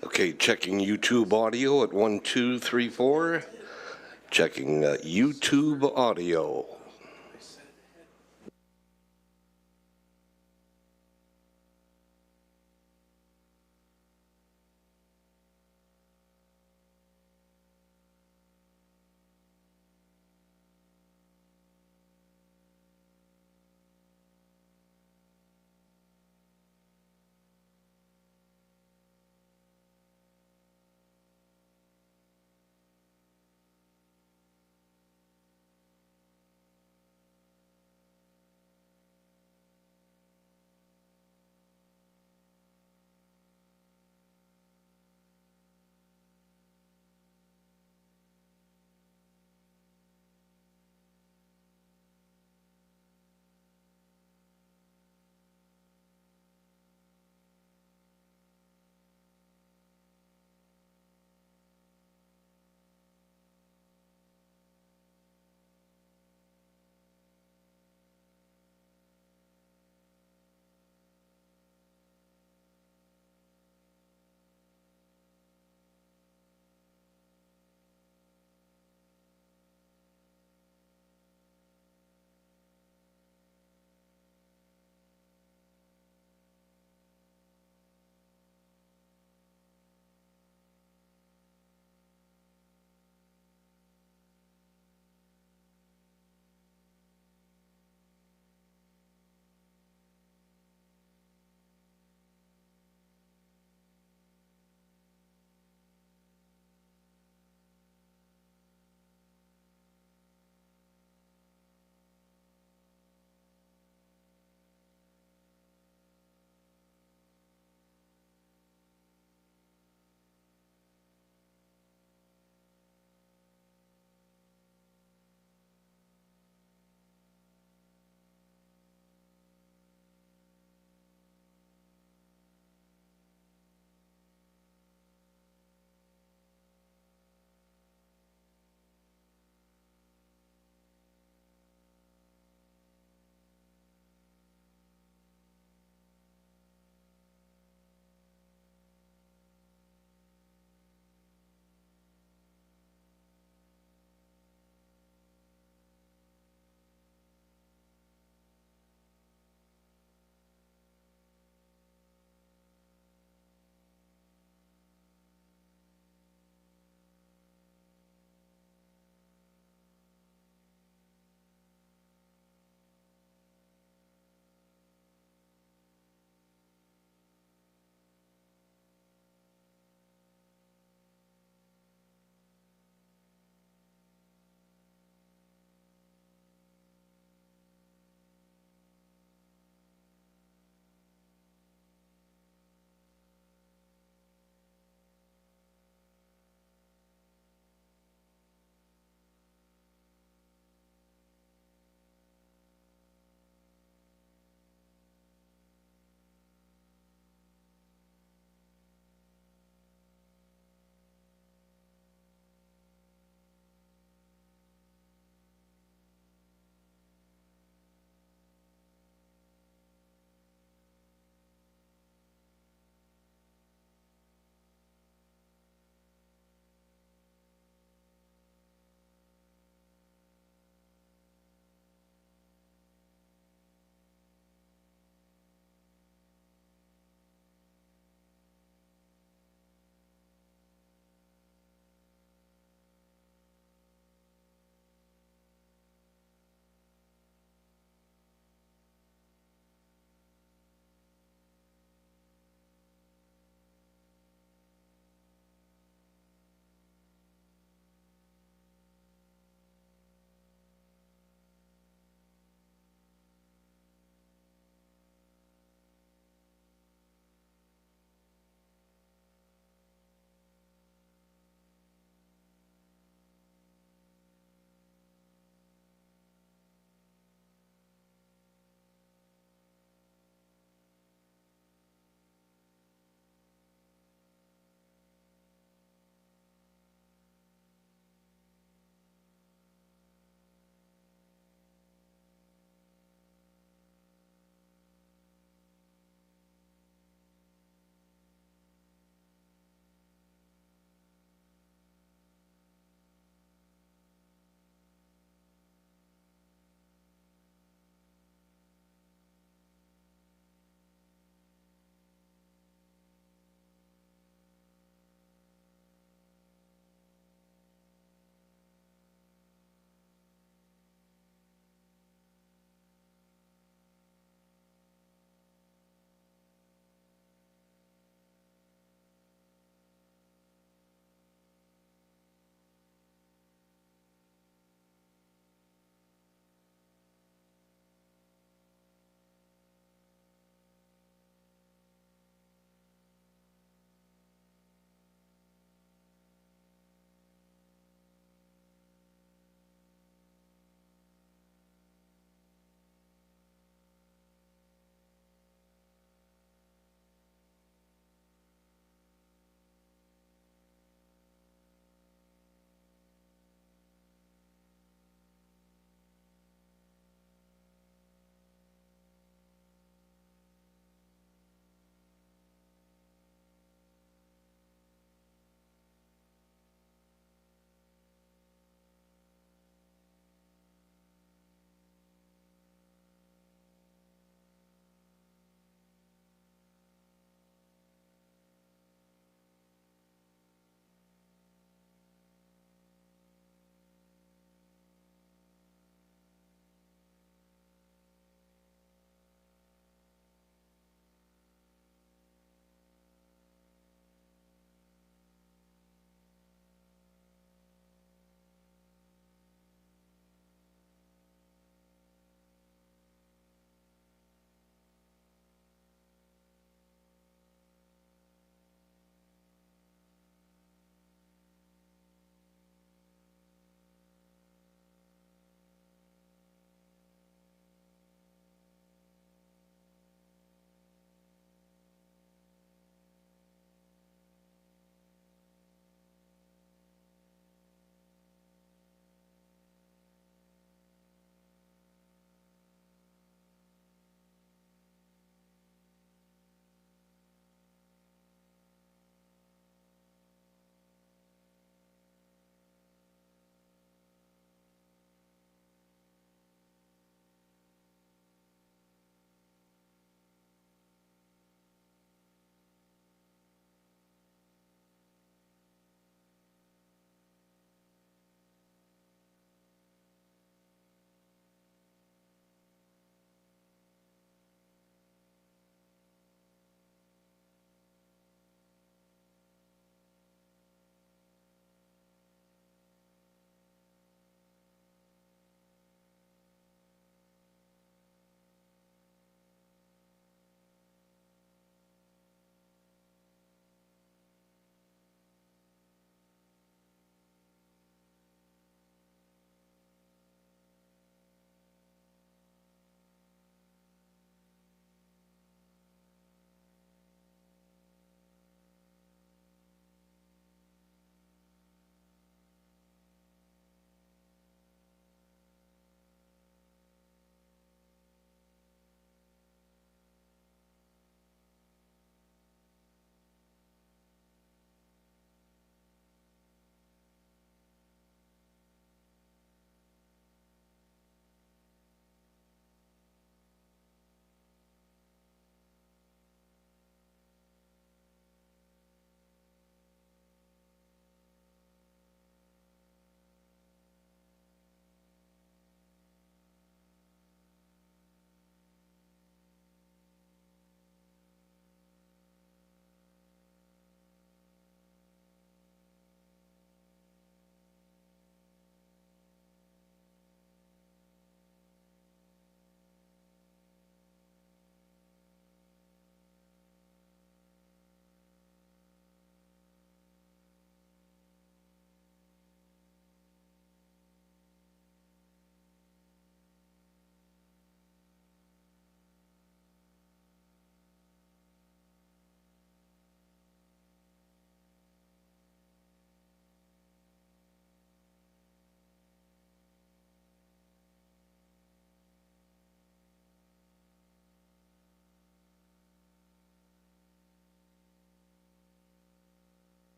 Okay, checking YouTube audio at 1, 2, 3, 4. Checking YouTube audio.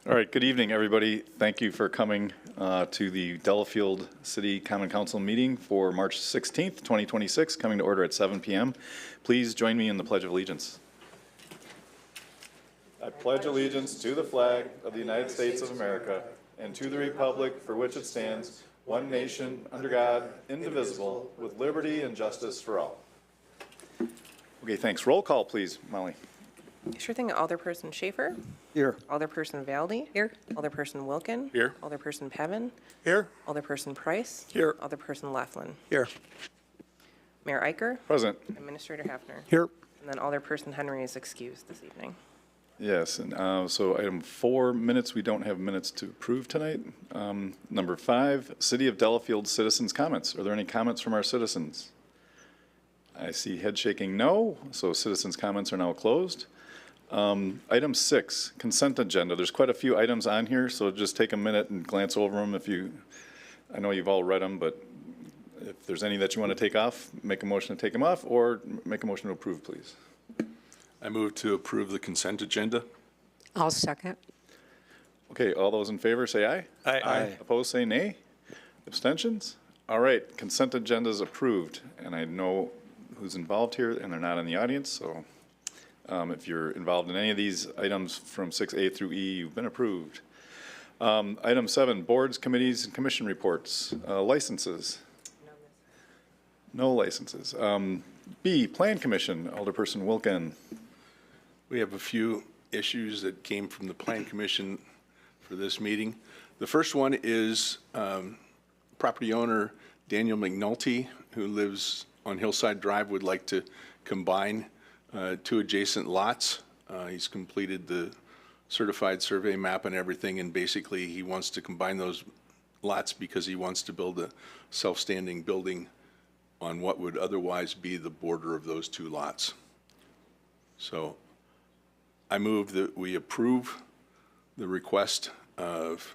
All right, good evening, everybody. Thank you for coming to the Delafield City Common Council meeting for March 16th, 2026, coming to order at 7 p.m. Please join me in the Pledge of Allegiance. I pledge allegiance to the flag of the United States of America and to the republic for which it stands, one nation, under God, indivisible, with liberty and justice for all. Okay, thanks. Roll call, please, Molly. Sure thing. Alderperson Schaefer. Here. Alderperson Valdy. Here. Alderperson Wilkin. Here. Alderperson Pevin. Here. Alderperson Price. Here. Alderperson Laughlin. Here. Mayor Eicher. Present. Administrator Hafner. Here. And then Alderperson Henry is excused this evening. Yes, and so item 4, minutes, we don't have minutes to approve tonight. Number 5, City of Delafield citizens' comments. Are there any comments from our citizens? I see head shaking no, so citizens' comments are now closed. Item 6, consent agenda. There's quite a few items on here, so just take a minute and glance over them if you, I know you've all read them, but if there's any that you want to take off, make a motion to take them off, or make a motion to approve, please. I move to approve the consent agenda. I'll second. Okay, all those in favor say aye. Aye. Opposed, say nay. Abstentions? All right, consent agenda is approved, and I know who's involved here, and they're not in the audience, so if you're involved in any of these items from 6A through E, you've been approved. Item 7, boards, committees, and commission reports. Licenses? No licenses. B, Plan Commission, Alderperson Wilkin. We have a few issues that came from the Plan Commission for this meeting. The first one is property owner Daniel McNulty, who lives on Hillside Drive, would like to combine 2 adjacent lots. He's completed the certified survey map and everything, and basically he wants to combine those lots because he wants to build a self-standing building on what would otherwise be the border of those 2 lots. So I move that we approve the request of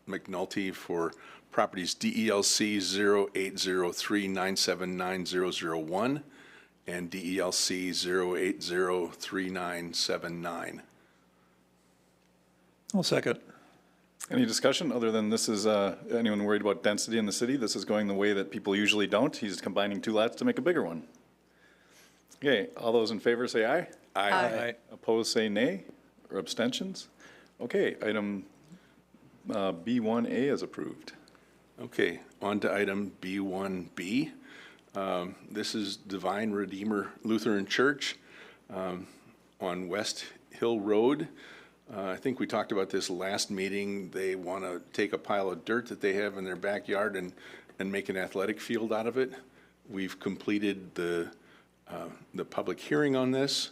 McNulty for properties DELC 0803979001 and DELC 08039799. I'll second. Any discussion other than this is, anyone worried about density in the city? This is going the way that people usually don't. He's combining 2 lots to make a bigger one. Okay, all those in favor say aye. Aye. Opposed say nay, or abstentions? Okay, item B1A is approved. Okay, on to item B1B. This is Divine Redeemer Lutheran Church on West Hill Road. I think we talked about this last meeting. They want to take a pile of dirt that they have in their backyard and make an athletic field out of it. We've completed the public hearing on this,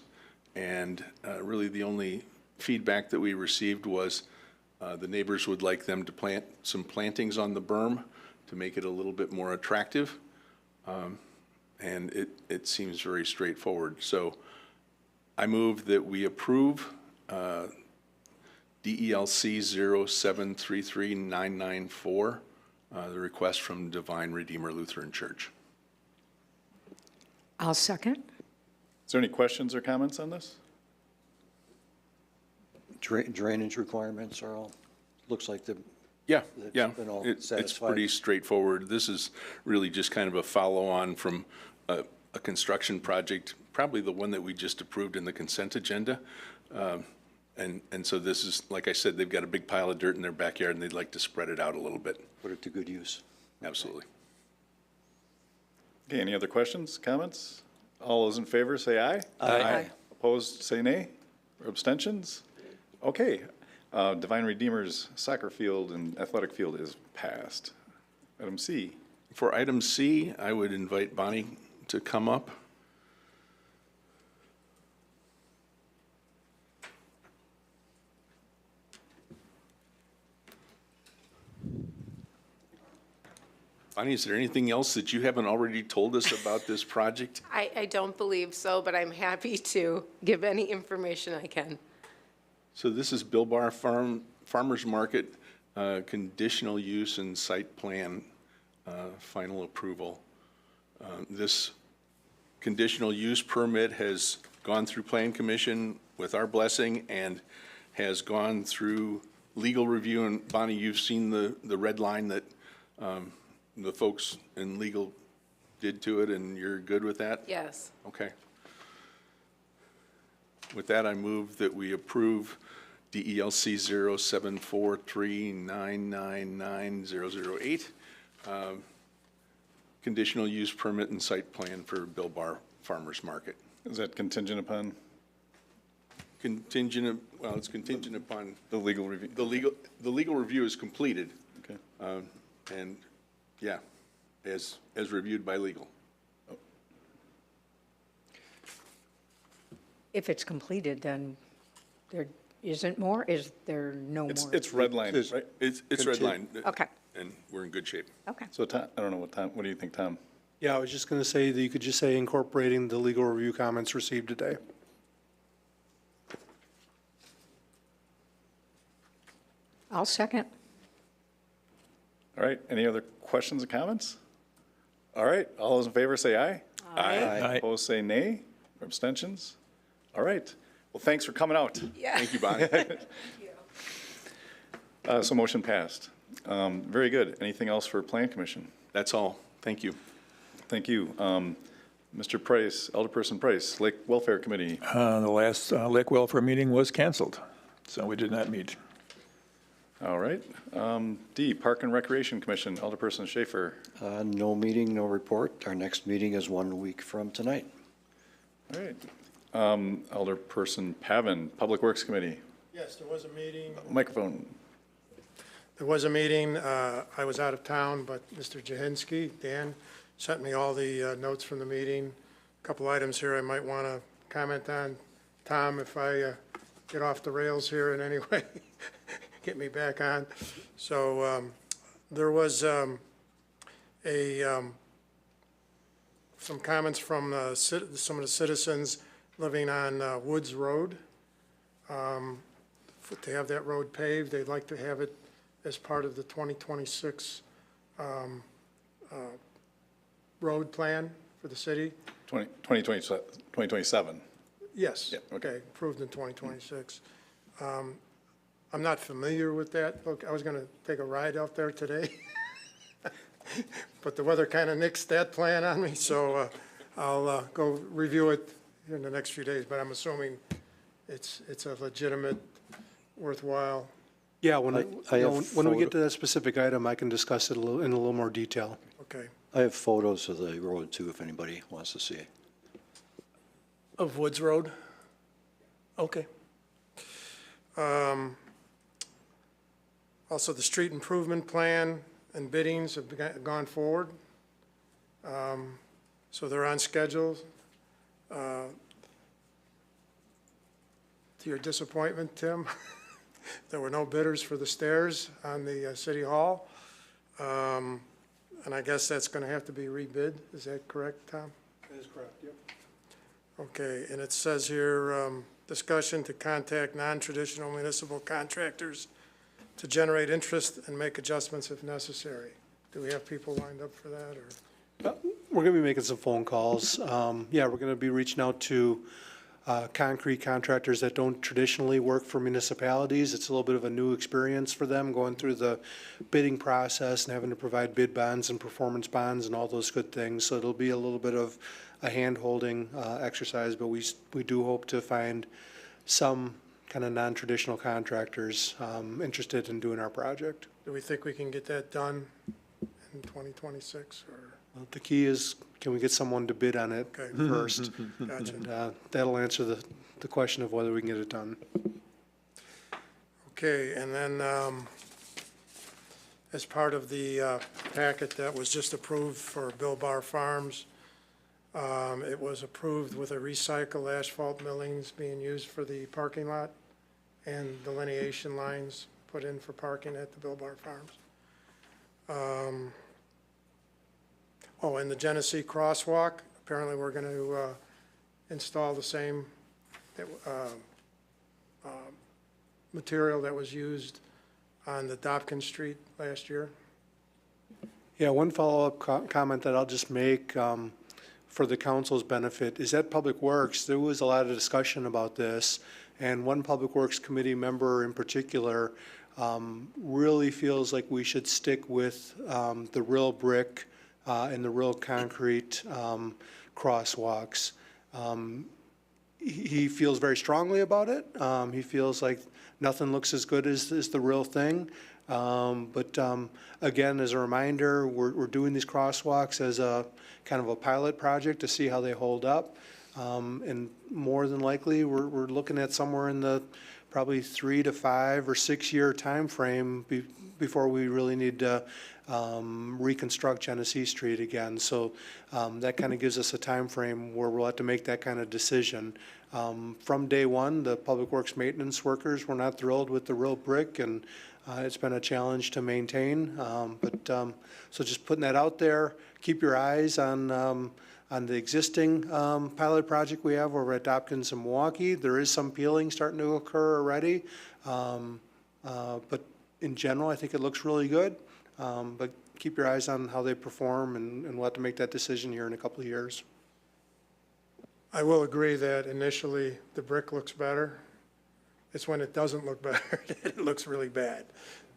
and really the only feedback that we received was the neighbors would like them to plant some plantings on the berm to make it a little bit more attractive. And it seems very straightforward. So I move that we approve DELC 0733994, the request from Divine Redeemer Lutheran Church. I'll second. Is there any questions or comments on this? Drainage requirements are all, looks like the, Yeah, It's yeah, been all it's satisfied. pretty straightforward. This is really just kind of a follow-on from a construction project, probably the one that we just approved in the consent agenda. And so this is, like I said, they've got a big pile of dirt in their backyard and they'd like to spread it out a little bit. put it to good use. Absolutely. Okay, any other questions, comments? All those in favor say aye. Aye. Opposed say nay, or abstentions? Okay, Divine Redeemer's soccer field and athletic field is passed. Item C. For item C, I would invite Bonnie to come up. Bonnie, is there anything else that you haven't already told us about this project? I don't believe so, but I'm happy to give any information I can. So this is Bilbar Farmers Market, conditional use and site plan, final approval. This conditional use permit has gone through Plan Commission with our blessing and has gone through legal review, and Bonnie, you've seen the red line that the folks in legal did to it, and you're good with that? Yes. Okay. With that, I move that we approve DELC 07439999008, conditional use permit and site plan for Bill Bar Farmers Market. Is that contingent upon Well, it's contingent upon, the legal review? the legal review is completed, Okay. and, yeah, as reviewed by legal. If it's completed, then there isn't more? Is there no more? It's red line, right? It's red line. Okay. And we're in good shape. Okay. So Tom, I don't know what do you think, Tom? Yeah, I was just going to say that you could just say incorporating the legal review comments received today. I'll second. All right, any other questions or comments? All right, all those in favor say aye. Aye. Opposed say nay, or abstentions? All right, well, thanks for coming out. Yeah. Thank you, Bonnie. So motion passed. Very good. Anything else for Plan Commission? That's all. Thank you. Thank you. Mr. Price, Alderperson Price, Lake Welfare Committee. The last Lake Welfare meeting was canceled, so we did not meet. All right. D, Park and Recreation Commission, Alderperson Schaefer. No meeting, no report. Our next meeting is 1 week from tonight. All right. Alderperson Pavin, Public Works Committee. Yes, there was a meeting. Microphone. There was a meeting. I was out of town, but Mr. Jahinski, Dan, sent me all the notes from the meeting. A couple items here I might want to comment on. Tom, if I get off the rails here in any way, get me back on. So there was some comments from some of the citizens living on Woods Road. To have that road paved, they'd like to have it as part of the 2026 road plan for the city. 2027. Yes. Yeah, okay. Approved in 2026. I'm not familiar with that. Look, I was going to take a ride out there today, but the weather kind of nixed that plan on me, so I'll go review it in the next few days, but I'm assuming it's a legitimate, worthwhile. Yeah, when I have when we get photo- to that specific item, I can discuss it in a little more detail. Okay. I have photos of the road too, if anybody wants to see. Of Woods Road? Okay. Also, the street improvement plan and biddings have gone forward. So they're on schedule. To your disappointment, Tim, there were no bidders for the stairs on the City Hall. And I guess that's going to have to be rebid. Is that correct, Tom? That is correct, yep. Okay, and it says here, discussion to contact non-traditional municipal contractors to generate interest and make adjustments if necessary. Do we have people lined up for that, or? We're going to be making some phone calls. Yeah, we're going to be reaching out to concrete contractors that don't traditionally work for municipalities. It's a little bit of a new experience for them, going through the bidding process and having to provide bid bonds and performance bonds and all those good things. So it'll be a little bit of a hand-holding exercise, but we do hope to find some kind of non-traditional contractors interested in doing our project. Do we think we can get that done in 2026, or? The key is, can we get someone to bid on it Okay. first? Gotcha. And that'll answer the question of whether we can get it done. Okay, and then as part of the packet that was just approved for Bill Bar Farms, it was approved with a recycled asphalt millings being used for the parking lot and delineation lines put in for parking at the Bill Bar Farms. Oh, and the Genesee Crosswalk, apparently we're going to install the same material that was used on the Dopkins Street last year. Yeah, one follow-up comment that I'll just make for the council's benefit is that Public Works, there was a lot of discussion about this, and one Public Works committee member in particular really feels like we should stick with the real brick and the real concrete crosswalks. He feels very strongly about it. He feels like nothing looks as good as the real thing. But again, as a reminder, we're doing these crosswalks as a kind of a pilot project to see how they hold up. And more than likely, we're looking at somewhere in the probably 3 to 5 or 6 year time frame before we really need to reconstruct Genesee Street again. So that kind of gives us a time frame where we'll have to make that kind of decision. From day one, the Public Works maintenance workers were not thrilled with the real brick, and it's been a challenge to maintain. So just putting that out there, keep your eyes on the existing pilot project we have over at Hopkins and Milwaukee. There is some peeling starting to occur already. But in general, I think it looks really good. But keep your eyes on how they perform, and we'll have to make that decision here in a couple of years. I will agree that initially the brick looks better. It's when it doesn't look better that it looks really bad.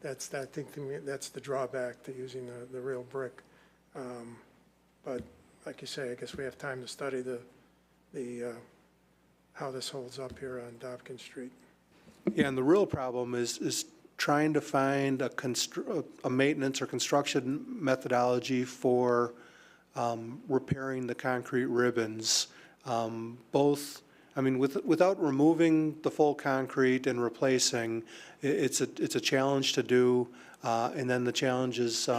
That's, I think, that's the drawback to using the real brick. But like you say, I guess we have time to study how this holds up here on Hopkins Street. Yeah, and the real problem is trying to find a maintenance or construction methodology for repairing the concrete ribbons. I mean, without removing the full concrete and replacing, it's a challenge to do, and then the challenge is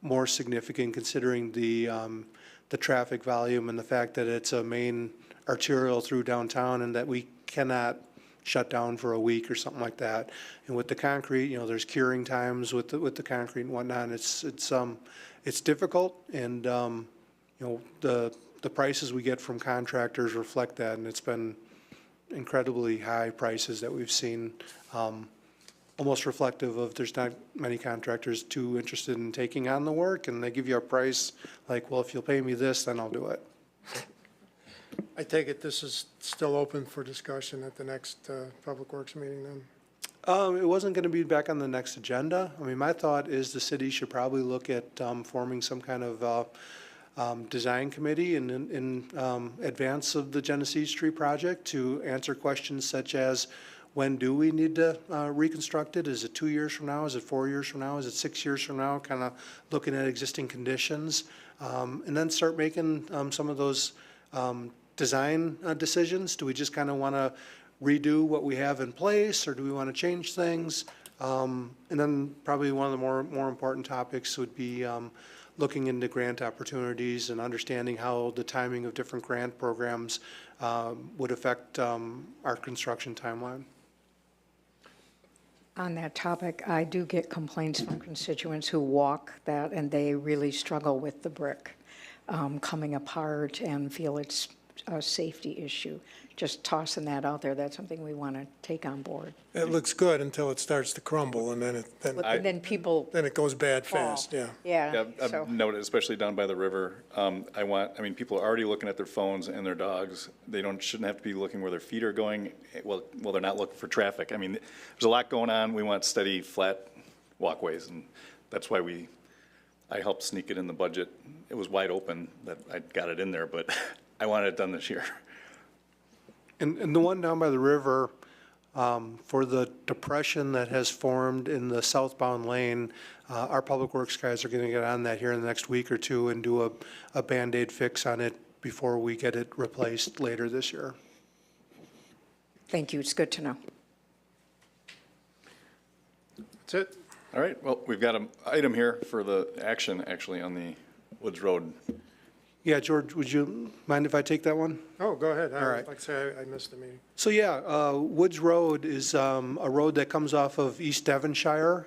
more significant considering the traffic volume and the fact that it's a main arterial through downtown and that we cannot shut down for a week or something like that. And with the concrete, you know, there's curing times with the concrete and whatnot. It's difficult, and you know, the prices we get from contractors reflect that, and it's been incredibly high prices that we've seen, almost reflective of there's not many contractors too interested in taking on the work, and they give you a price like, well, if you'll pay me this, then I'll do it. I take it this is still open for discussion at the next Public Works meeting then? It wasn't going to be back on the next agenda. I mean, my thought is the city should probably look at forming some kind of design committee in advance of the Genesee Street project to answer questions such as, when do we need to reconstruct it? Is it 2 years from now? Is it 4 years from now? Is it 6 years from now? Kind of looking at existing conditions, and then start making some of those design decisions. Do we just kind of want to redo what we have in place, or do we want to change things? And then probably one of the more important topics would be looking into grant opportunities and understanding how the timing of different grant programs would affect our construction timeline. On that topic, I do get complaints from constituents who walk that, and they really struggle with the brick coming apart and feel it's a safety issue. Just tossing that out there, that's something we want to take on board. It looks good until it starts to crumble, and then And then people then it goes bad fall. fast, yeah. Yeah, Yeah, so, I've noted, especially down by the river, I mean, people are already looking at their phones and their dogs. They shouldn't have to be looking where their feet are going. Well, they're not looking for traffic. I mean, there's a lot going on. We want steady, flat walkways, and that's why I helped sneak it in the budget. It was wide open that I got it in there, but I wanted it done this year. And the one down by the river, for the depression that has formed in the southbound lane, our Public Works guys are going to get on that here in the next week or two and do a Band-Aid fix on it before we get it replaced later this year. thank you, it's good to know. That's it? All right, well, we've got an item here for the action, actually, on the Woods Road. Yeah, George, would you mind if I take that one? Oh, go ahead. All right. Like I say, I missed the meeting. So yeah, Woods Road is a road that comes off of East Devonshire.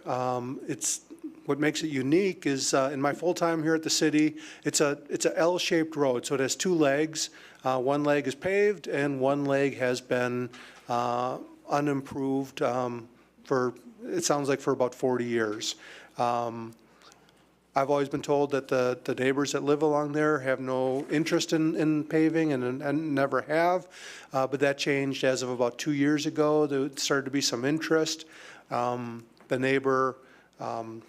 What makes it unique is in my full time here at the city, it's a L-shaped road, so it has two legs. One leg is paved and one leg has been unimproved for, it sounds like, for about 40 years. I've always been told that the neighbors that live along there have no interest in paving and never have, but that changed as of about 2 years ago. There started to be some interest. The neighbor, and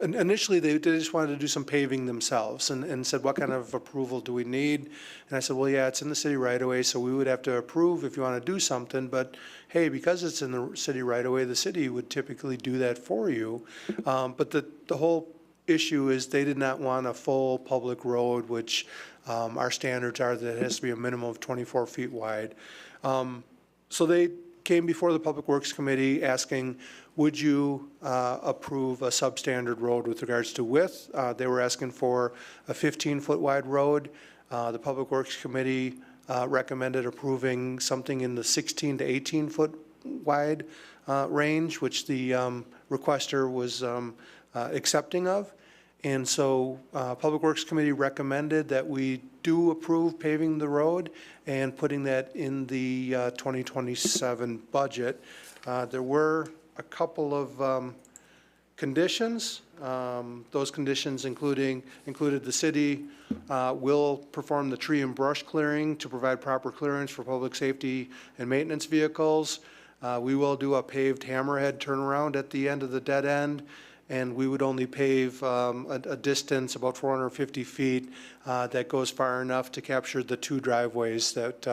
initially, they just wanted to do some paving themselves and said, what kind of approval do we need? And I said, well, yeah, it's in the city right away, so we would have to approve if you want to do something, but hey, because it's in the city right away, the city would typically do that for you. But the whole issue is they did not want a full public road, which our standards are that it has to be a minimum of 24 feet wide. So they came before the Public Works Committee asking, would you approve a substandard road with regards to width? They were asking for a 15-foot wide road. The Public Works Committee recommended approving something in the 16 to 18-foot wide range, which the requester was accepting of. And so Public Works Committee recommended that we do approve paving the road and putting that in the 2027 budget. There were a couple of conditions. Those conditions included the city will perform the tree and brush clearing to provide proper clearance for public safety and maintenance vehicles. We will do a paved hammerhead turnaround at the end of the dead end, and we would only pave a distance about 450 feet that goes far enough to capture the two driveways that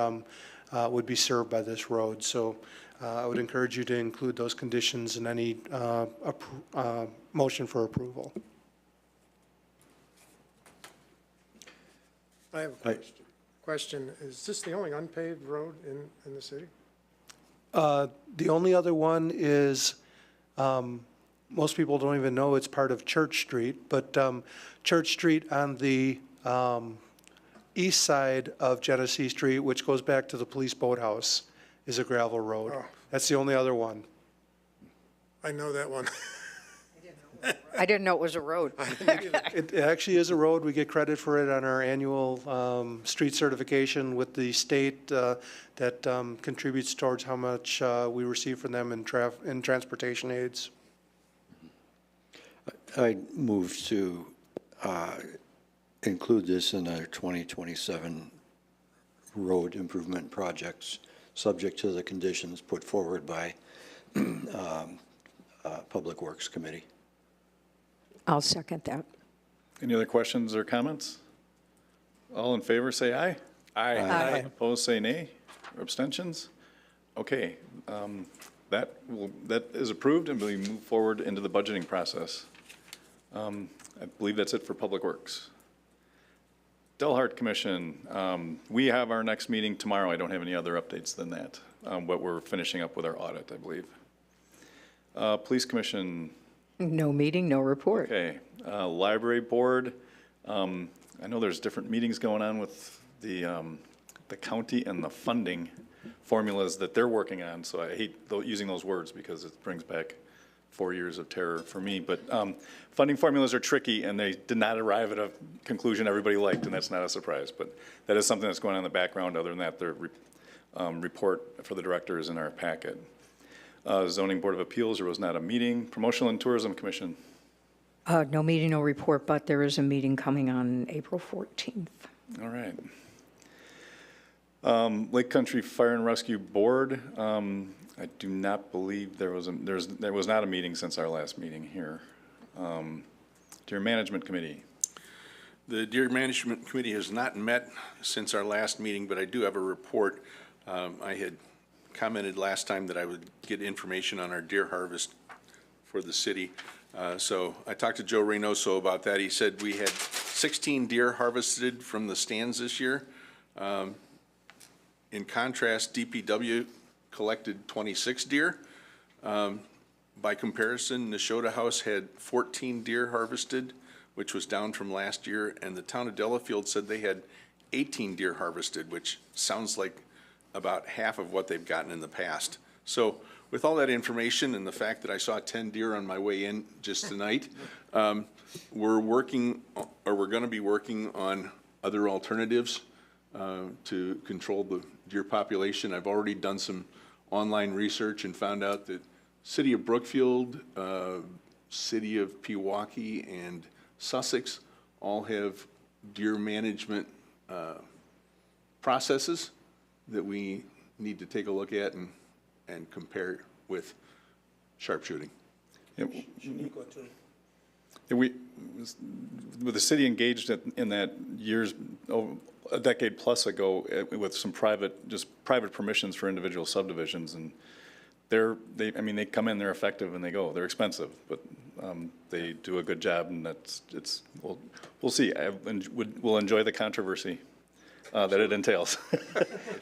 would be served by this road. So I would encourage you to include those conditions in any motion for approval. I have a question. Is this the only unpaved road in the city? The only other one is, most people don't even know it's part of Church Street, but Church Street on the east side of Genesee Street, which goes back to the police boathouse, is a gravel road. Oh. That's the only other one. I know that one. I didn't know it was a road. It actually is a road. We get credit for it on our annual street certification with the state that contributes towards how much we receive from them in transportation aids. I move to include this in our 2027 road improvement projects, subject to the conditions put forward by Public Works Committee. I'll second that. Any other questions or comments? All in favor, say aye. Aye. Opposed, say nay. Or abstentions? Okay, that is approved, and we move forward into the budgeting process. I believe that's it for Public Works. Delhart Commission, we have our next meeting tomorrow. I don't have any other updates than that, but we're finishing up with our audit, I believe. Police Commission, No meeting, no report. okay. Library Board, I know there's different meetings going on with the county and the funding formulas that they're working on, so I hate using those words because it brings back 4 years of terror for me. But funding formulas are tricky, and they did not arrive at a conclusion everybody liked, and that's not a surprise. But that is something that's going on in the background. Other than that, the report for the director is in our packet. Zoning Board of Appeals, there was not a meeting. Promotional and Tourism Commission. No meeting, no report, but there is a meeting coming on April 14th. All right. Lake Country Fire and Rescue Board, I do not believe there was not a meeting since our last meeting here. Deer Management Committee. The Deer Management Committee has not met since our last meeting, but I do have a report. I had commented last time that I would get information on our deer harvest for the city. So I talked to Joe Reynoso about that. He said we had 16 deer harvested from the stands this year. In contrast, DPW collected 26 deer. By comparison, Neshota House had 14 deer harvested, which was down from last year, and the town of Delafield said they had 18 deer harvested, which sounds like about half of what they've gotten in the past. So with all that information and the fact that I saw 10 deer on my way in just tonight, we're going to be working on other alternatives to control the deer population. I've already done some online research and found out that City of Brookfield, City of Pewaukee, and Sussex all have deer management processes that we need to take a look at and compare with sharpshooting. Yeah, we, with the city engaged in that years, a decade plus ago, with some private permissions for individual subdivisions, and they come in, they're effective, and they go. They're expensive, but they do a good job, and we'll see. We'll enjoy the controversy that it entails.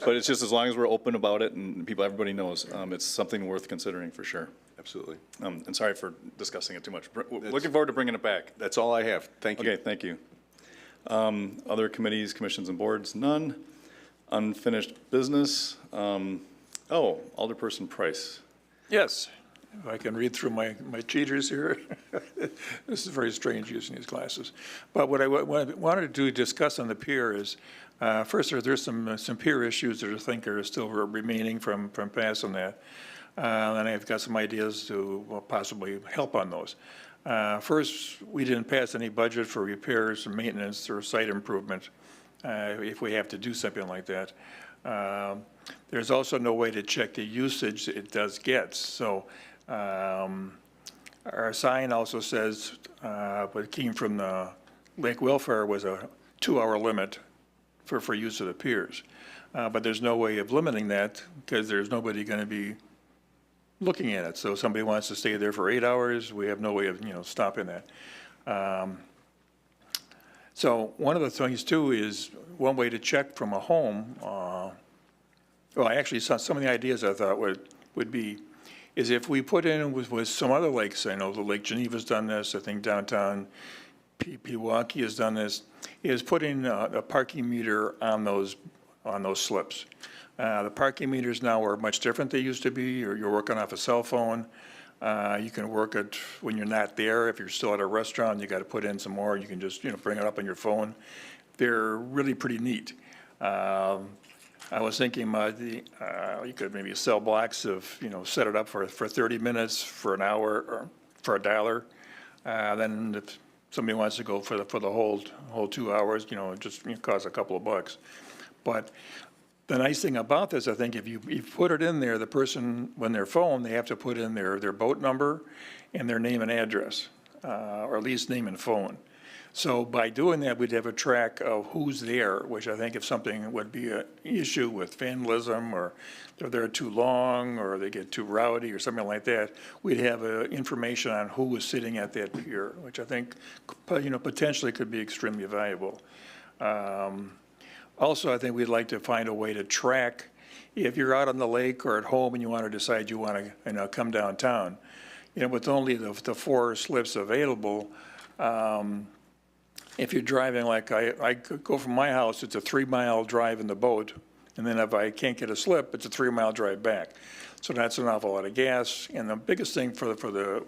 But it's just as long as we're open about it and everybody knows, it's something worth considering for sure. Absolutely. And sorry for discussing it too much. Looking forward to bringing it back. That's all I have. Thank you. Okay, thank you. Other committees, commissions, and boards, none. Unfinished business. Alderperson Price. Yes, if I can read through my cheaters here. This is very strange using these glasses. But what I wanted to discuss on the pier is, first, there's some pier issues that I think are still remaining from passing that. And I've got some ideas to possibly help on those. First, we didn't pass any budget for repairs or maintenance or site improvement if we have to do something like that. There's also no way to check the usage it does get. So our sign also says, what came from the Lake Welfare was a 2-hour limit for use of the piers. But there's no way of limiting that because there's nobody going to be looking at it. So if somebody wants to stay there for 8 hours, we have no way of, stopping that. So one of the things too is one way to check from a home, I actually saw some of the ideas I thought would be, is if we put in with some other lakes, I know the Lake Geneva's done this, I think downtown Pewaukee has done this, is putting a parking meter on those slips. The parking meters now are much different than they used to be. You're working off a cell phone. You can work it when you're not there. If you're still at a restaurant, you got to put in some more. You can just bring it up on your phone. They're really pretty neat. I was thinking you could maybe sell blocks of set it up for 30 minutes, for an hour, or for $1. Then if somebody wants to go for the whole 2 hours, it just costs a couple of bucks. But the nice thing about this, I think, if you put it in there, the person, when their phone, they have to put in their boat number and their name and address, or at least name and phone. So by doing that, we'd have a track of who's there, which I think if something would be an issue with vandalism, or they're there too long, or they get too rowdy, or something like that, we'd have information on who was sitting at that pier, which I think, potentially could be extremely valuable. Also, I think we'd like to find a way to track, if you're out on the lake or at home and you want to decide you want to come downtown, with only the 4 slips available, if you're driving, like I could go from my house, it's a 3-mile drive in the boat, and then if I can't get a slip, it's a 3-mile drive back. So that's an awful lot of gas. And the biggest thing for the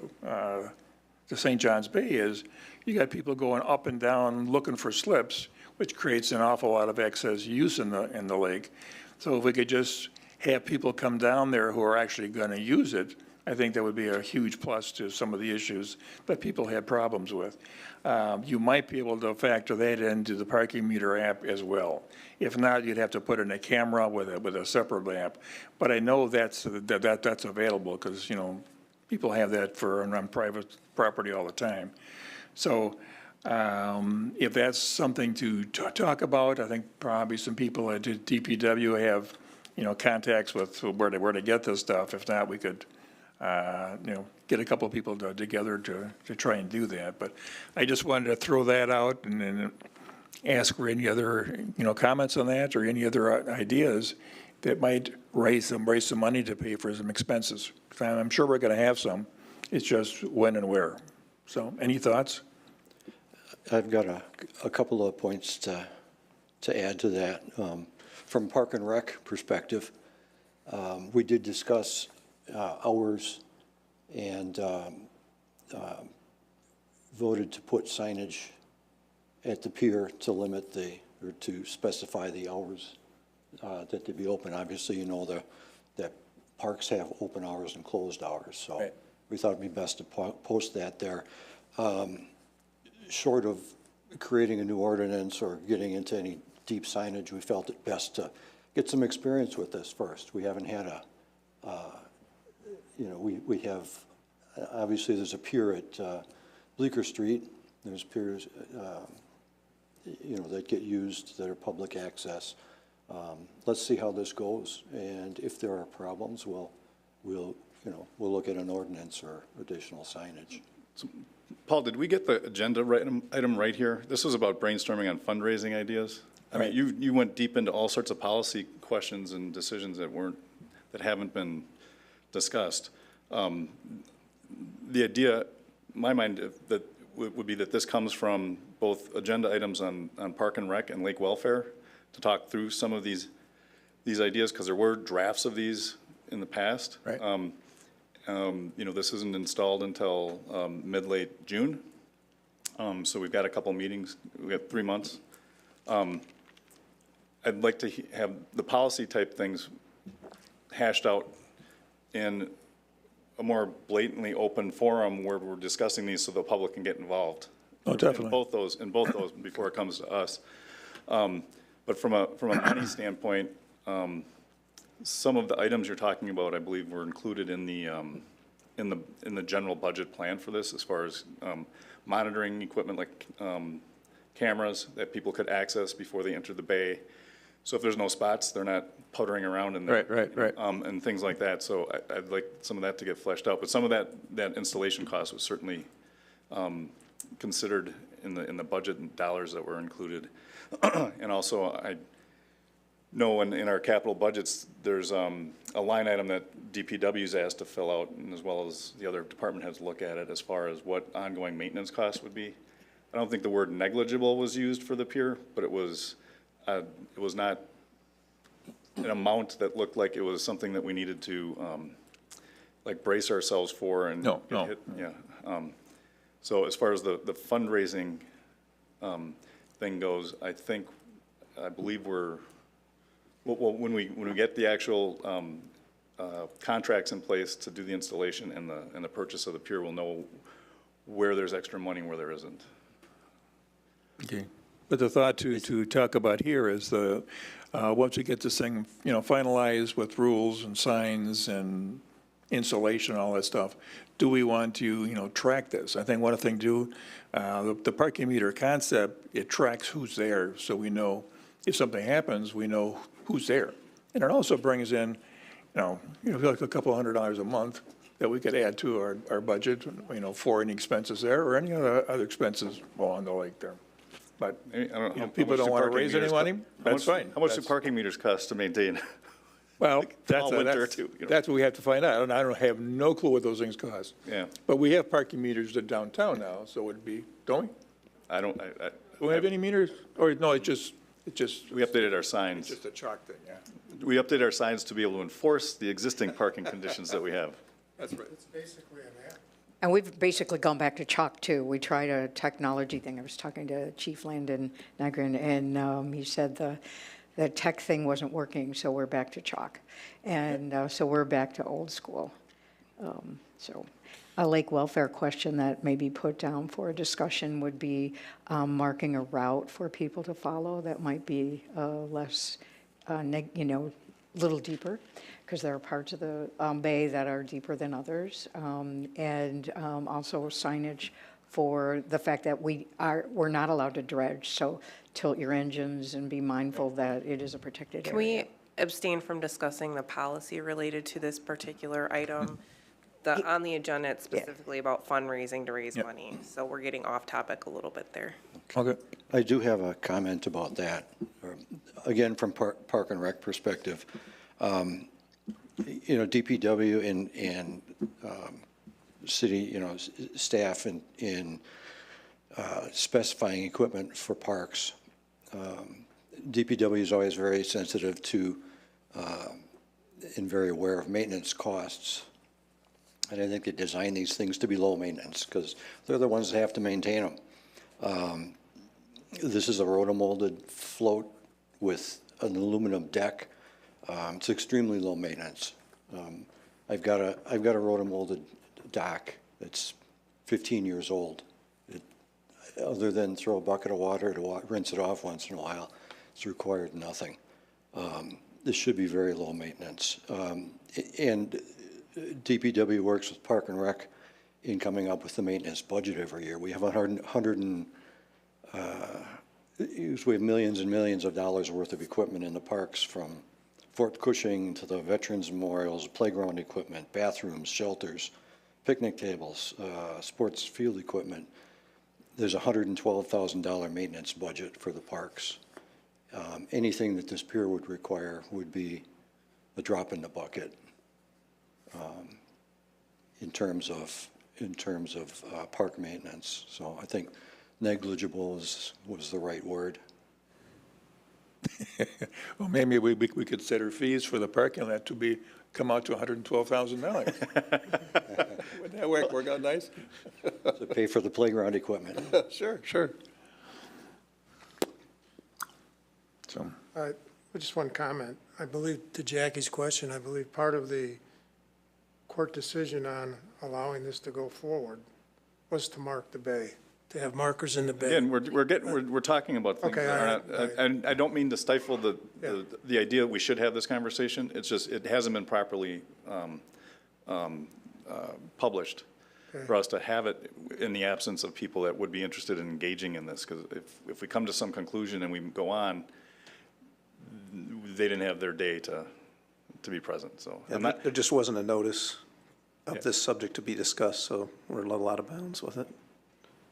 St. John's Bay is you got people going up and down looking for slips, which creates an awful lot of excess use in the lake. So if we could just have people come down there who are actually going to use it, I think that would be a huge plus to some of the issues that people had problems with. You might be able to factor that into the parking meter app as well. If not, you'd have to put in a camera with a separate app. But I know that's available because people have that on private property all the time. So if that's something to talk about, I think probably some people at DPW have contacts with where to get this stuff. If not, we could get a couple of people together to try and do that. But I just wanted to throw that out and ask for any other, comments on that or any other ideas that might raise some money to pay for some expenses. I'm sure we're going to have some. It's just when and where. So any thoughts? I've got a couple of points to add to that. From Park and Rec perspective, we did discuss hours and voted to put signage at the pier to limit or to specify the hours that they'd be open. Obviously, that parks have open hours and closed hours, so right. We thought it'd be best to post that there. Short of creating a new ordinance or getting into any deep signage, we felt it best to get some experience with this first. We haven't had we have, obviously there's a pier at Bleecker Street. There's piers, that get used that are public access. Let's see how this goes, and if there are problems, we'll look at an ordinance or additional signage. Paul, did we get the agenda item right here? This was about brainstorming on fundraising ideas. I mean, you went deep into all sorts of policy questions and decisions that haven't been discussed. The idea, in my mind, that would be that this comes from both agenda items on Park and Rec and Lake Welfare to talk through some of these ideas, because there were drafts of these in the past. Right. This isn't installed until mid-late June. So we've got a couple meetings. We have 3 months. I'd like to have the policy type things hashed out in a more blatantly open forum where we're discussing these so the public can get involved. Oh, definitely. In both those before it comes to us. But from a money standpoint, some of the items you're talking about, I believe, were included in the general budget plan for this, as far as monitoring equipment like cameras that people could access before they enter the bay. So if there's no spots, they're not puttering around in there. Right. And things like that. So I'd like some of that to get fleshed out. But some of that installation cost was certainly considered in the budget and dollars that were included. And also, I know in our capital budgets, there's a line item that DPW is asked to fill out, and as well as the other department heads look at it as far as what ongoing maintenance costs would be. I don't think the word negligible was used for the pier, but it was not an amount that looked like it was something that we needed to brace ourselves for and No. yeah. So as far as the fundraising thing goes, I believe when we get the actual contracts in place to do the installation and the purchase of the pier, we'll know where there's extra money and where there isn't. Okay. But the thought to talk about here is once we get this thing, finalized with rules and signs and insulation, all that stuff, do we want to, track this? I think one thing to do, the parking meter concept, it tracks who's there, so we know if something happens, we know who's there. And it also brings in, like a couple $100 a month that we could add to our budget, for any expenses there or any other expenses along the lake there. But, I don't know, people don't want to raise any money, that's fine. How much do parking meters cost to maintain? Well, all winter too, that's what we have to find out. I don't have no clue what those things cost. Yeah. But we have parking meters at downtown now, so it'd be, don't we? I don't, Do we have any meters? Or, no, it's just, we updated our signs. just a chalk thing, yeah. We updated our signs to be able to enforce the existing parking conditions that we have. That's right. It's basically an app. And we've basically gone back to chalk too. We tried a technology thing. I was talking to Chief Landon Nagrin, and he said the tech thing wasn't working, so we're back to chalk. And so we're back to old school. So a lake welfare question that may be put down for a discussion would be marking a route for people to follow that might be less, little deeper, because there are parts of the bay that are deeper than others, and also signage for the fact that we're not allowed to dredge, so tilt your engines and be mindful that it is a protected area. Can we abstain from discussing the policy related to this particular item? On the agenda, it's specifically about fundraising to raise money, so we're getting off topic a little bit there. Okay. I do have a comment about that. Again, from Park and Rec perspective, DPW and city, staff in specifying equipment for parks. DPW is always very sensitive to and very aware of maintenance costs. And I think they design these things to be low maintenance because they're the ones that have to maintain them. This is a rotomolded float with an aluminum deck. It's extremely low maintenance. I've got a rotomolded dock that's 15 years old. Other than throw a bucket of water to rinse it off once in a while, it's required nothing. this should be very low maintenance. And DPW works with Park and Rec in coming up with the maintenance budget every year. We have we have millions and millions of dollars worth of equipment in the parks, from Fort Cushing to the Veterans Memorials, playground equipment, bathrooms, shelters, picnic tables, sports field equipment. There's a $112,000 maintenance budget for the parks. Anything that this pier would require would be a drop in the bucket in terms of park maintenance. So I think negligible was the right word. Well, maybe we could set our fees for the parking lot to come out to $112,000. Would that work out nice? To pay for the playground equipment. Sure. So, Just one comment. I believe, to Jackie's question, I believe part of the court decision on allowing this to go forward was to mark the bay, to have markers in the bay. Again, we're talking about things Okay, that are all right. not, and I don't mean to stifle the Yeah. idea that we should have this conversation. It's just, it hasn't been properly published for us to have it in the absence of people that would be interested in engaging in this. Because if we come to some conclusion and we go on, they didn't have their day to be present, so. I'm not, There just wasn't a notice Yeah. of this subject to be discussed, so we're a little out of bounds with it.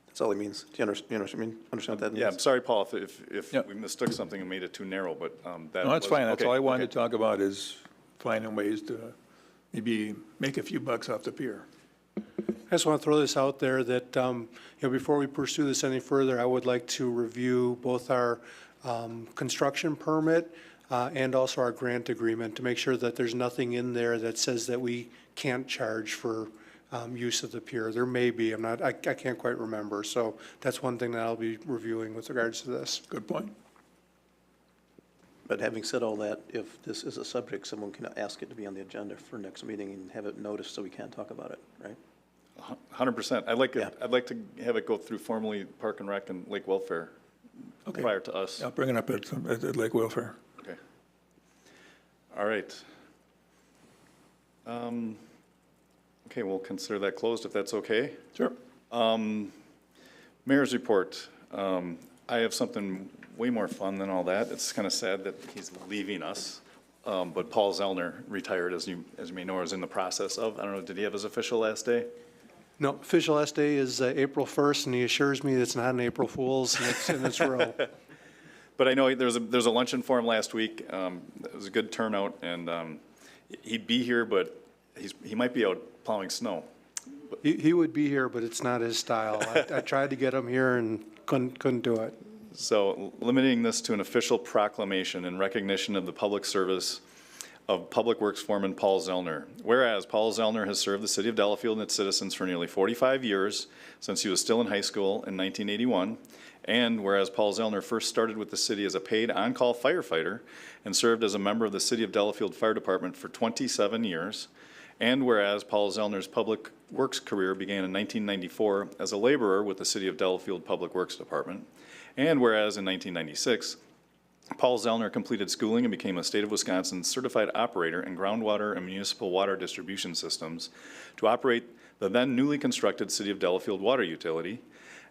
That's all he means. Do you understand what that means? yeah, I'm sorry, Paul, if Yep. we mistook something and made it too narrow, but that no, that's was- fine. That's okay, all I wanted okay. to talk about is finding ways to maybe make a few bucks off the pier. I just want to throw this out there that, before we pursue this any further, I would like to review both our construction permit and also our grant agreement to make sure that there's nothing in there that says that we can't charge for use of the pier. There may be, I can't quite remember. So that's one thing that I'll be reviewing with regards to this. Good point. But having said all that, if this is a subject, someone can ask it to be on the agenda for next meeting and have it noticed so we can talk about it, right? 100%. Yeah. I'd like to have it go through formally Park and Rec and Lake Welfare Okay. prior to us. I'll bring it up at Lake Welfare. Okay. All right. Okay, we'll consider that closed if that's okay. Sure. Mayor's report. I have something way more fun than all that. It's kind of sad that he's leaving us. But Paul Zellner retired, as you may know, or is in the process of. I don't know, did he have his official last day? No, official last day is April 1st, and he assures me it's not an April Fool's, and it's real. But I know there's a luncheon for him last week. It was a good turnout, and he'd be here, but he might be out plowing snow. He would be here, but it's not his style. I tried to get him here and couldn't do it. So limiting this to an official proclamation in recognition of the public service of Public Works Foreman Paul Zellner. Whereas Paul Zellner has served the city of Delafield and its citizens for nearly 45 years, since he was still in high school in 1981. And whereas Paul Zellner first started with the city as a paid on-call firefighter and served as a member of the city of Delafield Fire Department for 27 years. And whereas Paul Zellner's public works career began in 1994 as a laborer with the city of Delafield Public Works Department. And whereas in 1996, Paul Zellner completed schooling and became a state of Wisconsin certified operator in groundwater and municipal water distribution systems to operate the then newly constructed city of Delafield water utility.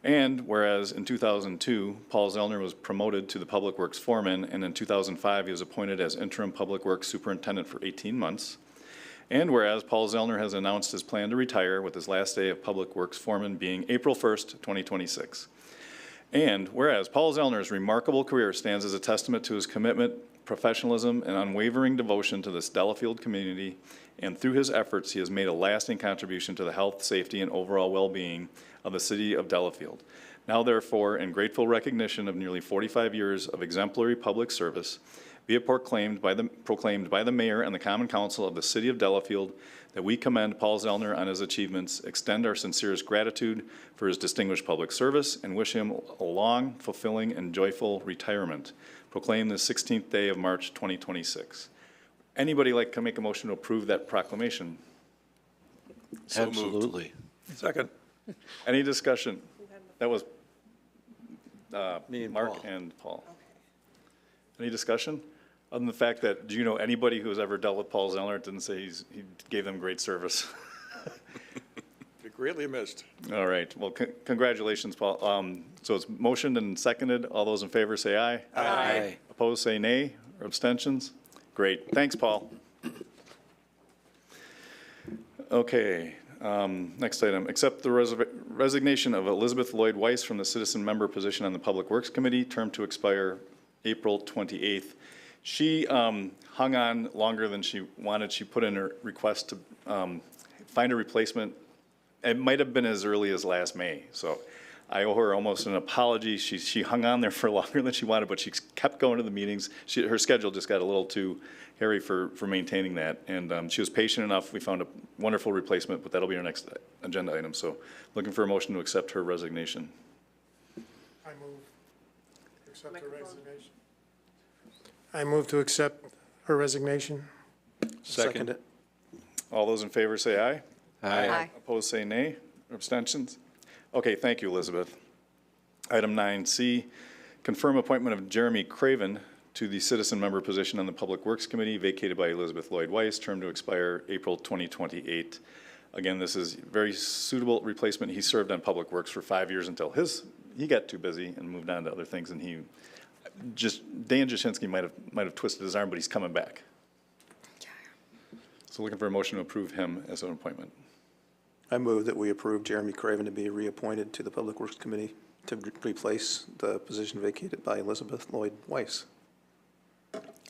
And whereas in 2002, Paul Zellner was promoted to the Public Works Foreman, and in 2005, he was appointed as interim Public Works Superintendent for 18 months. And whereas Paul Zellner has announced his plan to retire, with his last day of Public Works Foreman being April 1st, 2026. And whereas Paul Zellner's remarkable career stands as a testament to his commitment, professionalism, and unwavering devotion to this Delafield community, and through his efforts, he has made a lasting contribution to the health, safety, and overall well-being of the city of Delafield. Now therefore, in grateful recognition of nearly 45 years of exemplary public service, be it proclaimed by the mayor and the common council of the city of Delafield that we commend Paul Zellner on his achievements, extend our sincerest gratitude for his distinguished public service, and wish him a long, fulfilling, and joyful retirement. Proclaim the 16th day of March 2026. Anybody like to make a motion to approve that proclamation? So moved. Absolutely. Second. Any discussion? That was Me and Mark Paul. and Paul. Any discussion? Other than the fact that, do you know anybody who's ever dealt with Paul Zeller didn't say he gave them great service? Be greatly missed. All right, well, congratulations, Paul. So it's motioned and seconded. All those in favor say aye. Aye. Opposed, say nay, or abstentions? Great, thanks, Paul. Okay, next item, accept the resignation of Elizabeth Lloyd Weiss from the citizen member position on the Public Works Committee, term to expire April 28th. She hung on longer than she wanted. She put in her request to find a replacement. It might have been as early as last May, so I owe her almost an apology. She hung on there for longer than she wanted, but she kept going to the meetings. Her schedule just got a little too hairy for maintaining that, and she was patient enough. We found a wonderful replacement, but that'll be our next agenda item. So looking for a motion to accept her resignation. I move to accept her resignation. I move to accept her resignation. Second it. All those in favor say aye. Aye. Opposed, say nay. Abstentions? Okay, thank you, Elizabeth. Item 9C, confirm appointment of Jeremy Craven to the citizen member position on the Public Works Committee vacated by Elizabeth Lloyd Weiss, term to expire April 2028. Again, this is very suitable replacement. He served on Public Works for 5 years until he got too busy and moved on to other things, and Dan Jasinski might have twisted his arm, but he's coming back. So looking for a motion to approve him as an appointment. I move that we approve Jeremy Craven to be reappointed to the Public Works Committee to replace the position vacated by Elizabeth Lloyd Weiss.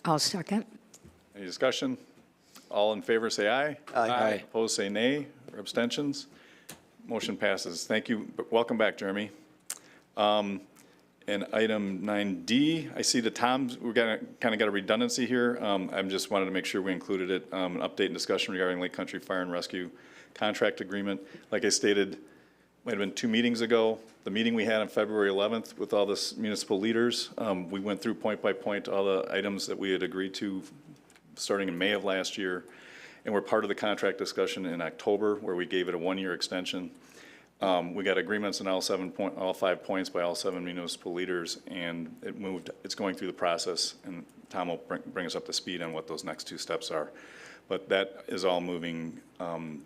I'll second. Any discussion? All in favor, say aye. Aye. Opposed, say nay, or abstentions? Motion passes. Thank you. Welcome back, Jeremy. And item 9D, I see the Tom's, we're gonna kind of got a redundancy here. I'm just wanted to make sure we included it, an update and discussion regarding Lake Country Fire and Rescue contract agreement. Like I stated, might have been 2 meetings ago. The meeting we had on February 11th with all the municipal leaders, we went through point by point all the items that we had agreed to starting in May of last year. And we're part of the contract discussion in October where we gave it a 1-year extension. We got agreements on all 5 points by all 7 municipal leaders, and it's going through the process, and Tom will bring us up to speed on what those next 2 steps are. But that is all moving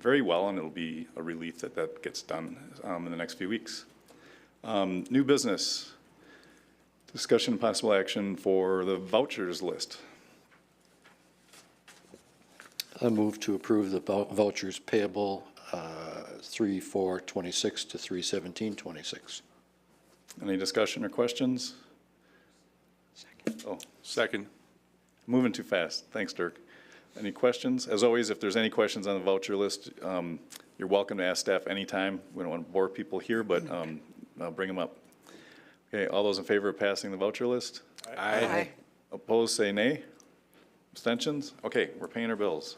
very well, and it'll be a relief that gets done in the next few weeks. New business, discussion and possible action for the vouchers list. I move to approve the vouchers payable 3/4/26 to 3/17/26. Any discussion or questions? Second. Moving too fast. Thanks, Dirk. Any questions? As always, if there's any questions on the voucher list, you're welcome to ask staff anytime. We don't want to bore people here, but bring them up. Okay, all those in favor of passing the voucher list? Aye. Opposed, say nay. Abstentions? Okay, we're paying our bills.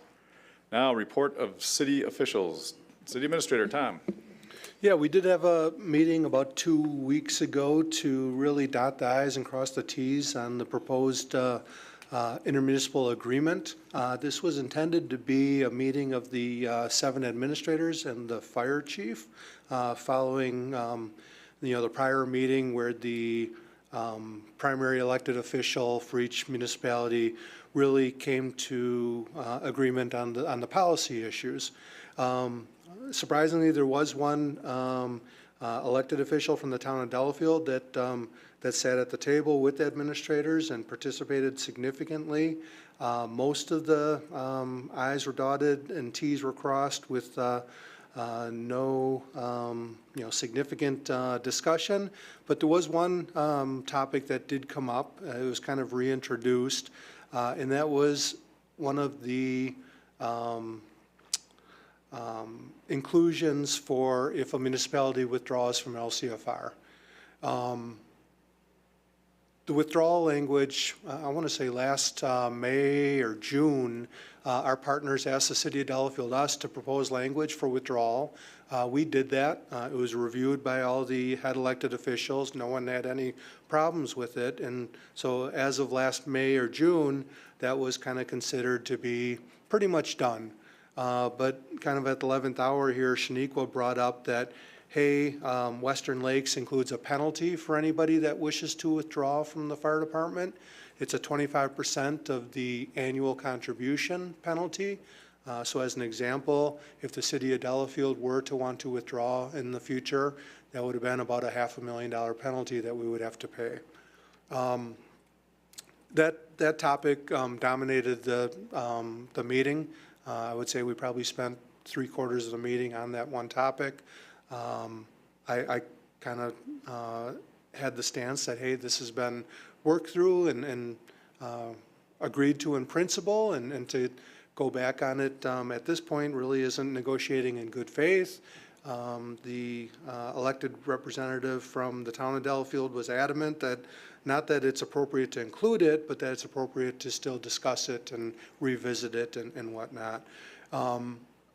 Now, report of city officials. City Administrator, Tom. Yeah, we did have a meeting about 2 weeks ago to really dot the i's and cross the t's on the proposed intermunicipal agreement. This was intended to be a meeting of the 7 administrators and the fire chief, following the prior meeting where the primary elected official for each municipality really came to agreement on the policy issues. Surprisingly, there was one elected official from the town of Delafield that sat at the table with the administrators and participated significantly. Most of the i's were dotted and t's were crossed with no significant discussion. But there was one topic that did come up. It was kind of reintroduced, and that was one of the inclusions for if a municipality withdraws from LCFR. The withdrawal language, I want to say last May or June, our partners asked the city of Delafield, us, to propose language for withdrawal. We did that. It was reviewed by all the head elected officials. No one had any problems with it. And so as of last May or June, that was kind of considered to be pretty much done. But kind of at the 11th hour here, Shaniqua brought up that, hey, Western Lakes includes a penalty for anybody that wishes to withdraw from the fire department. It's a 25% of the annual contribution penalty. So as an example, if the city of Delafield were to want to withdraw in the future, that would have been about a $500,000 penalty that we would have to pay. That topic dominated the meeting. I would say we probably spent 3/4 of the meeting on that one topic. I kind of had the stance that, hey, this has been worked through and agreed to in principle, and to go back on it at this point really isn't negotiating in good faith. The elected representative from the town of Delafield was adamant that, not that it's appropriate to include it, but that it's appropriate to still discuss it and revisit it and whatnot.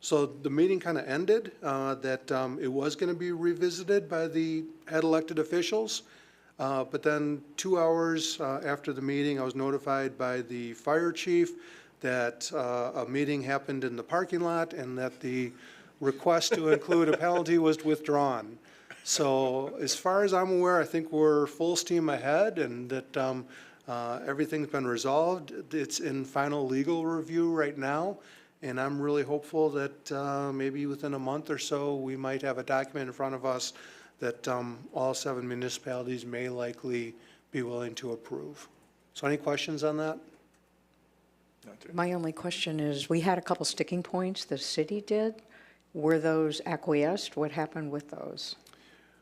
So the meeting kind of ended, that it was going to be revisited by the head elected officials. But then 2 hours after the meeting, I was notified by the fire chief that a meeting happened in the parking lot and that the request to include a penalty was withdrawn. So as far as I'm aware, I think we're full steam ahead, and that everything's been resolved. It's in final legal review right now, and I'm really hopeful that maybe within a month or so, we might have a document in front of us that all 7 municipalities may likely be willing to approve. So any questions on that? My only question is, we had a couple sticking points, the city did. Were those acquiesced? What happened with those?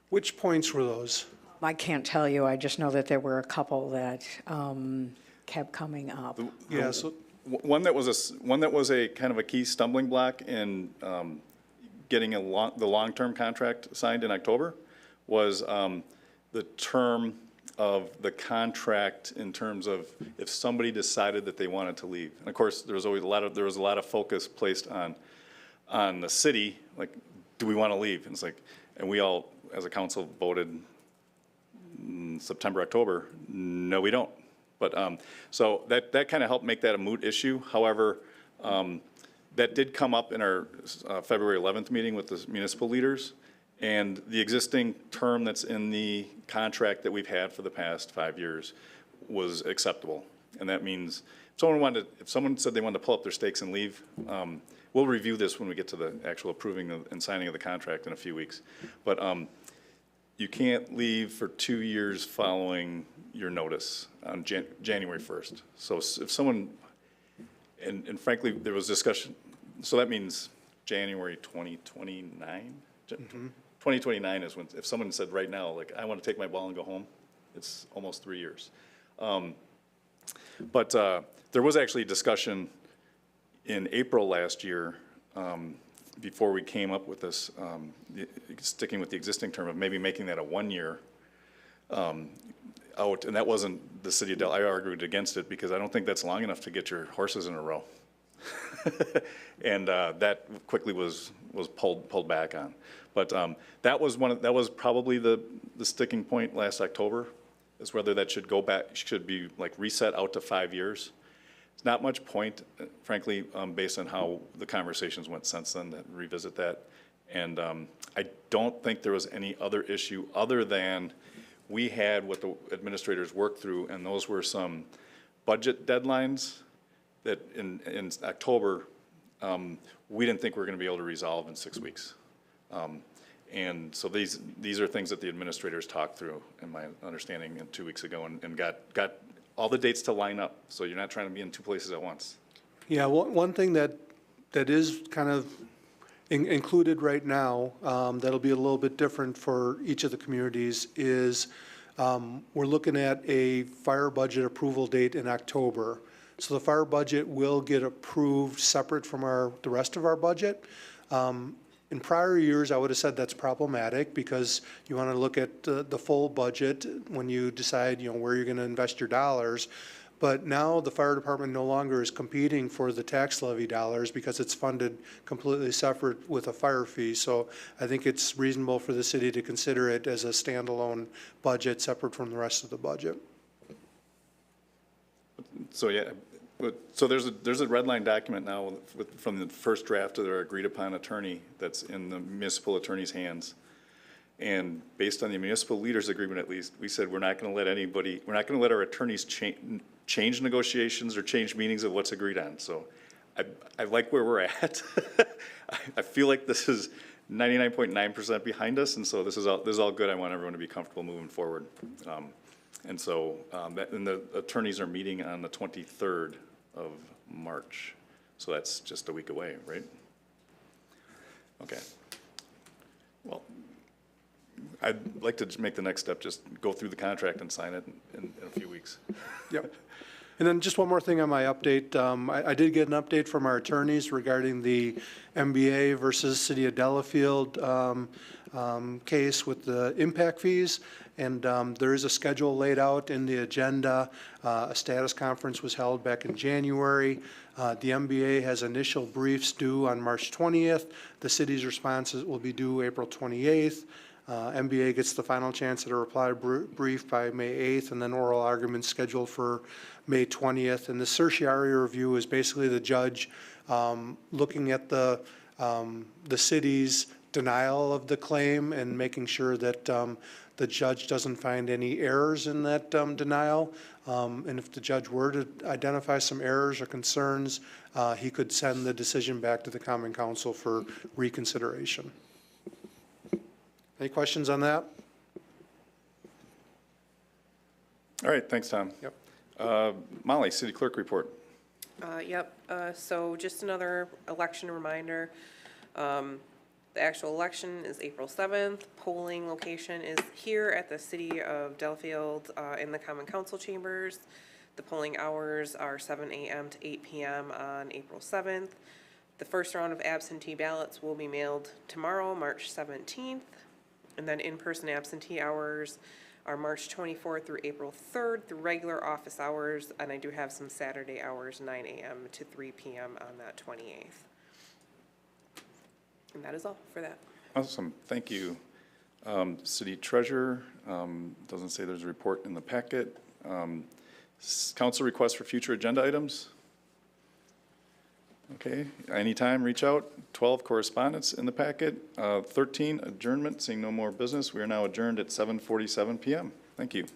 Which points were those? I can't tell you, I just know that there were a couple that kept coming up. Yeah, so One that was a kind of a key stumbling block in getting the long-term contract signed in October was the term of the contract in terms of if somebody decided that they wanted to leave. And of course, there was a lot of focus placed on the city, like, do we want to leave? And it's like, and we all, as a council, voted in September, October, no, we don't. But, so that kind of helped make that a moot issue. However, that did come up in our February 11th meeting with the municipal leaders. And the existing term that's in the contract that we've had for the past 5 years was acceptable. And that means if someone said they wanted to pull up their stakes and leave, we'll review this when we get to the actual approving and signing of the contract in a few weeks. But you can't leave for 2 years following your notice on January 1st. So if someone, and frankly, there was discussion, so that means January 2029? 2029 is when, if someone said right now, like, I want to take my ball and go home, it's almost 3 years. But there was actually discussion in April last year, before we came up with this, sticking with the existing term of maybe making that a 1 year out, and that wasn't the city of I argued against it because I don't think that's long enough to get your horses in a row. And that quickly was pulled back on. But that was probably the sticking point last October, is whether that should go back, should be like reset out to 5 years. It's not much point, frankly, based on how the conversations went since then, to revisit that. And I don't think there was any other issue other than we had what the administrators worked through, and those were some budget deadlines that in October, we didn't think we were going to be able to resolve in 6 weeks. And so these are things that the administrators talked through, in my understanding, 2 weeks ago, and got all the dates to line up, so you're not trying to be in 2 places at once. yeah, one thing that is kind of included right now, that'll be a little bit different for each of the communities is, we're looking at a fire budget approval date in October. So the fire budget will get approved separate from the rest of our budget. In prior years, I would have said that's problematic because you want to look at the full budget when you decide, where you're going to invest your dollars. But now the fire department no longer is competing for the tax levy dollars because it's funded completely separate with a fire fee. So I think it's reasonable for the city to consider it as a standalone budget separate from the rest of the budget. So, yeah, so there's a red line document now from the first draft of their agreed upon attorney that's in the municipal attorney's hands. And based on the municipal leaders agreement, at least, we said we're not going to let anybody, we're not going to let our attorneys change negotiations or change meanings of what's agreed on. So I like where we're at. I feel like this is 99.9% behind us, and so this is all good. I want everyone to be comfortable moving forward. And the attorneys are meeting on the 23rd of March. So that's just a week away, right? Okay. Well, I'd like to just make the next step, just go through the contract and sign it in a few weeks. Yep. And then just one more thing on my update. I did get an update from our attorneys regarding the MBA versus City of Delafield case with the impact fees. And there is a schedule laid out in the agenda. A status conference was held back in January. The MBA has initial briefs due on March 20th. The city's responses will be due April 28th. MBA gets the final chance at a reply brief by May 8th, and then oral arguments scheduled for May 20th. And the certiorari review is basically the judge looking at the city's denial of the claim and making sure that the judge doesn't find any errors in that denial. And if the judge were to identify some errors or concerns, he could send the decision back to the Common Council for reconsideration. Any questions on that? All right, thanks, Tom. Yep. Molly, city clerk report. Yep, so just another election reminder. The actual election is April 7th. Polling location is here at the City of Delafield in the Common Council chambers. The polling hours are 7 a.m. to 8 p.m. on April 7th. The first round of absentee ballots will be mailed tomorrow, March 17th. And then in-person absentee hours are March 24th through April 3rd through regular office hours. And I do have some Saturday hours, 9 a.m. to 3 p.m. on that 28th. And that is all for that. Awesome, thank you. City treasurer, doesn't say there's a report in the packet. Council requests for future agenda items? Okay, anytime, reach out. 12, correspondence in the packet. 13, adjournment, seeing no more business. We are now adjourned at 7:47 p.m. Thank you.